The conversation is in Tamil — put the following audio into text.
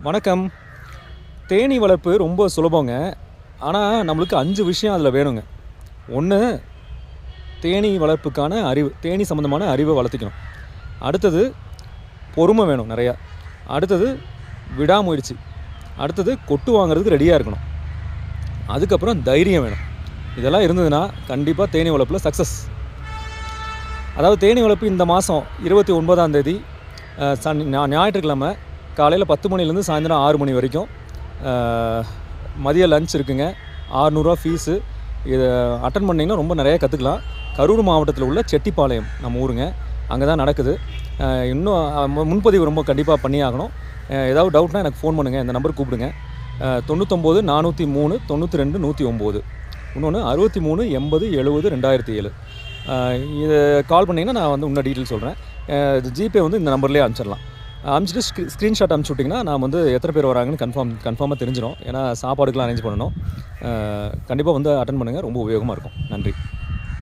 வணக்கம். தேனீ வளர்ப்பு ரொம்ப சுலபங்க. ஆனால் நம்மளுக்கு 5 விஷயம் அதில் வேணுங்க. ஒன்று, தேனீ வளர்ப்புக்கான அறிவு, தேனீ சம்மந்தமான அறிவை வளர்த்திக்கணும். அடுத்தது பொறுமை வேணும் நிறையா. அடுத்தது விடாமுயற்சி. அடுத்தது கொட்டு வாங்குறதுக்கு ரெடியாக இருக்கணும். அதுக்கப்புறம் தைரியம் வேணும். இதெல்லாம் இருந்ததுன்னா கண்டிப்பாக தேனீ வளர்ப்பில் சக்ஸஸ். அதாவது தேனீ வளர்ப்பு இந்த மாதம் 29ஆம் தேதி ஞாயிற்றுக்கிழமை காலையில் 10 மணிலேருந்து சாயந்தரம் 6 மணி வரைக்கும் மதிய லஞ்ச் இருக்குங்க. 600 ரூபா ஃபீஸு. இதை அட்டன் பண்ணிங்கன்னா ரொம்ப நிறையா கற்றுக்கலாம். கரூர் மாவட்டத்தில் உள்ள செட்டிப்பாளையம் நம்ம ஊருங்க. அங்கே தான் நடக்குது. இன்னும் முன்பதிவு ரொம்ப கண்டிப்பாக பண்ணி ஆகணும். ஏதாவது டவுட்னால் எனக்கு ஃபோன் பண்ணுங்கள். இந்த நம்பருக்கு கூப்பிடுங்க. 99 403 92 109. இன்னொன்று 63 80 70 2007. இதை கால் பண்ணிங்கன்னா நான் வந்து இன்னும் டீட்டெயில் சொல்கிறேன். ஜிபே வந்து இந்த நம்பர்லேயே அனுப்பிச்சிடலாம். அனுப்பிச்சிட்டு ஸ்க்ரீன்ஷாட் அனுப்பிச்சி விட்டிங்கன்னா நான் வந்து எத்தனை பேர் வராங்கன்னு கன்ஃபார்மாக தெரிஞ்சிடும். ஏன்னா சாப்பாடுக்கெலாம் அரேஞ்ச் பண்ணணும். கண்டிப்பாக வந்து அட்டன் பண்ணுங்கள். ரொம்ப உபயோகமாக இருக்கும். நன்றி.